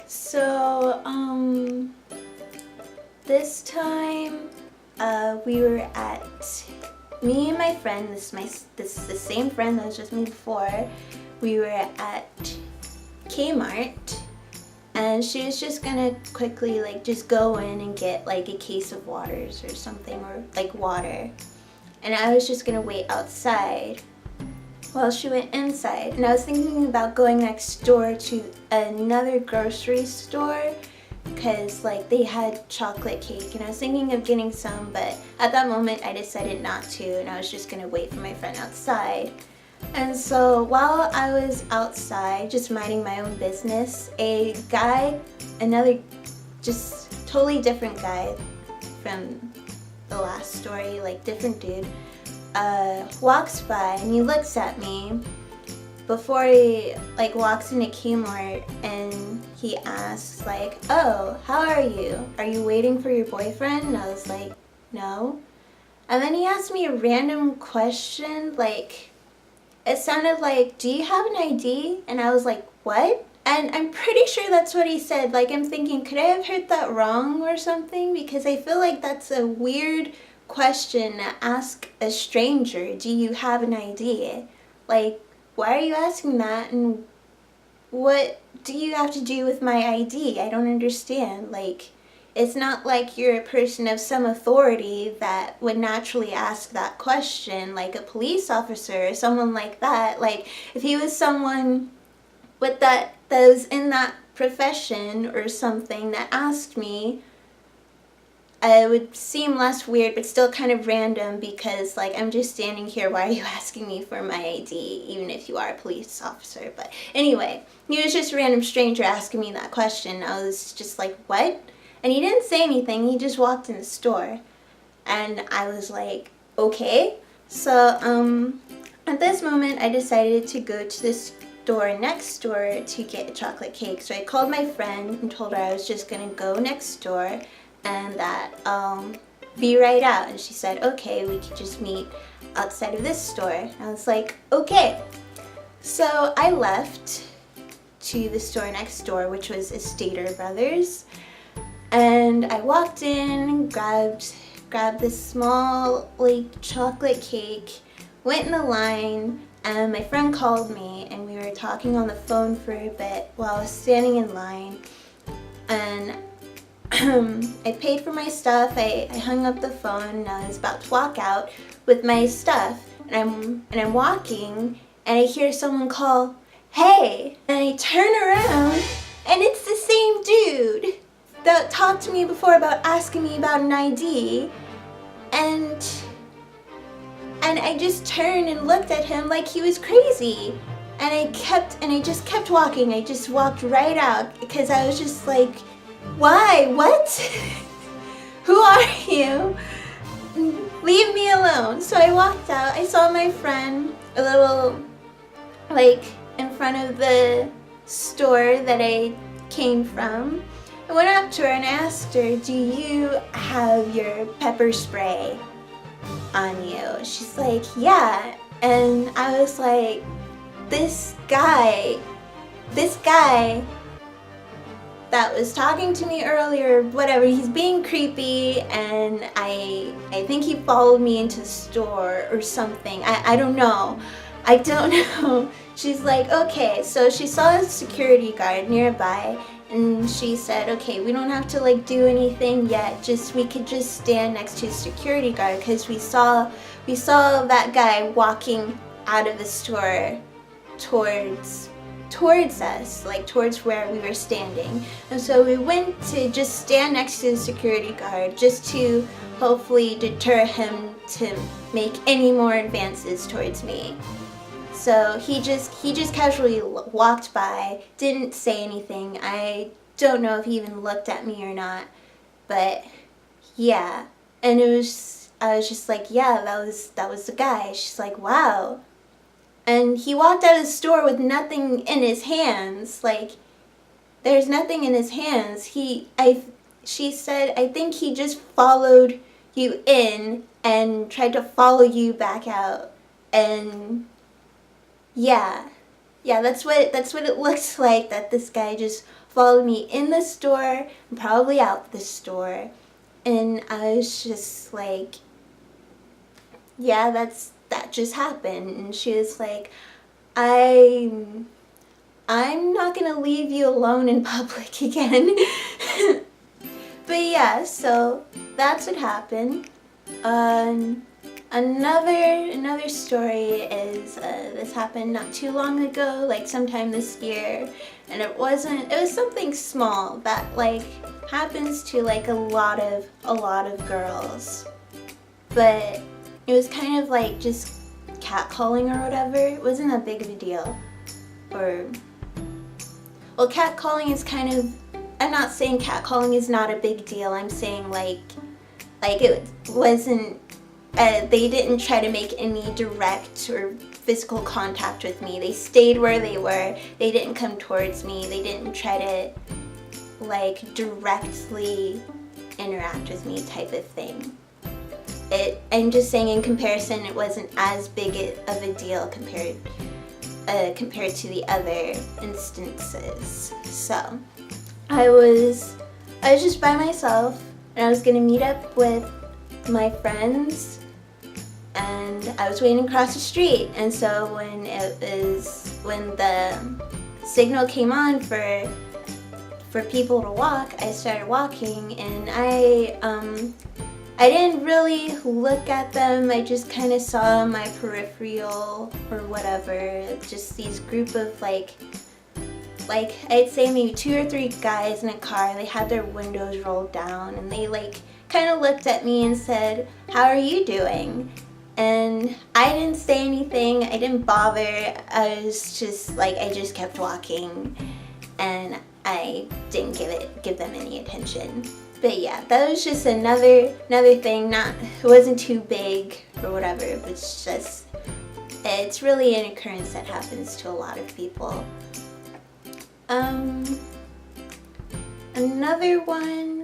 So, this time, we were at, me and my friend, this is the same friend that was with me before, we were at Kmart, and she was just gonna quickly, like, just go in and get, like, a case of waters or something, or, like, water, and I was just gonna wait outside while she went inside, and I was thinking about going next door to another grocery store because like they had chocolate cake, and I was thinking of getting some, but at that moment I decided not to, and I was just gonna wait for my friend outside. And so while I was outside just minding my own business, a guy, another just totally different guy from the last story, like different dude, walks by and he looks at me before he like walks into Kmart, and he asks like, "Oh, how are you? Are you waiting for your boyfriend?" And I was like, "No." And then he asked me a random question, like it sounded like, "Do you have an ID?" And I was like, "What?" And I'm pretty sure that's what he said. Like, I'm thinking, could I have heard that wrong or something? Because I feel like that's a weird question to ask a stranger. Do you have an ID? Like, why are you asking that? And what do you have to do with my ID? I don't understand. Like, it's not like you're a person of some authority that would naturally ask that question, like a police officer or someone like that. Like, if he was someone with that was in that profession or something that asked me, it would seem less weird, but still kind of random, because like I'm just standing here, why are you asking me for my ID, even if you are a police officer? But anyway, he was just a random stranger asking me that question. I was just like, what? And he didn't say anything, he just walked in the store. And I was like, okay. So at this moment I decided to go to the store next door to get a chocolate cake. So I called my friend and told her I was just gonna go next door and that be right out. And she said, okay, we could just meet outside of this store. I was like, okay. So I left to the store next door, which was Estater Brothers, and I walked in, grabbed this small like chocolate cake, went in the line, and my friend called me, and we were talking on the phone for a bit while I was standing in line. And I paid for my stuff, I hung up the phone, and I was about to walk out with my stuff, and I'm walking, and I hear someone call, "Hey!" And I turn around, and it's the same dude that talked to me before about asking me about an ID, and I just turned and looked at him like he was crazy, and I just kept walking. I just walked right out because I was just like, why? What? Who are you? Leave me alone. So I walked out. I saw my friend a little, like, in front of the store that I came from. I went up to her and asked her, do you have your pepper spray on you? She's like, yeah. And I was like, this guy that was talking to me earlier, whatever, he's being creepy, and I think he followed me into the store or something. I don't know. I don't know. She's like, okay. So she saw a security guard nearby, and she said, okay, we don't have to like do anything yet, we could just stand next to the security guard, because we saw that guy walking out of the store towards us, like towards where we were standing. And so we went to just stand next to the security guard, just to hopefully deter him to make any more advances towards me. So he just casually walked by, didn't say anything. I don't know if he even looked at me or not, but yeah. And I was just like, yeah, that was the guy. She's like, wow. And he walked out of the store with nothing in his hands. Like, there's nothing in his hands. She said, I think he just followed you in and tried to follow you back out. And yeah, yeah, that's what it looks like, that this guy just followed me in the store and probably out the store. And I was just like, yeah, that just happened. And she was like, I'm not gonna leave you alone in public again. But yeah, so that's what happened. Another story is this happened not too long ago, like sometime this year, and it was something small that like happens to like a lot of girls, but it was kind of like just catcalling or whatever. It wasn't that big of a deal. Or, well, catcalling is kind of, I'm not saying catcalling is not a big deal. I'm saying like it wasn't, they didn't try to make any direct or physical contact with me. They stayed where they were. They didn't come towards me. They didn't try to like directly interact with me, type of thing. I'm just saying, in comparison, it wasn't as big of a deal compared to the other instances. So I was just by myself, and I was gonna meet up with my friends, and I was waiting across the street. And so when the signal came on for people to walk, I started walking, and I didn't really look at them. I just kind of saw my peripheral or whatever, just these group of like I'd say maybe 2 or 3 guys in a car. They had their windows rolled down, and they like kind of looked at me and said, "How are you doing?" And I didn't say anything. I didn't bother. I was just like, I just kept walking, and I didn't give them any attention. But yeah, that was just another thing. It wasn't too big or whatever. It's really an occurrence that happens to a lot of people. Another one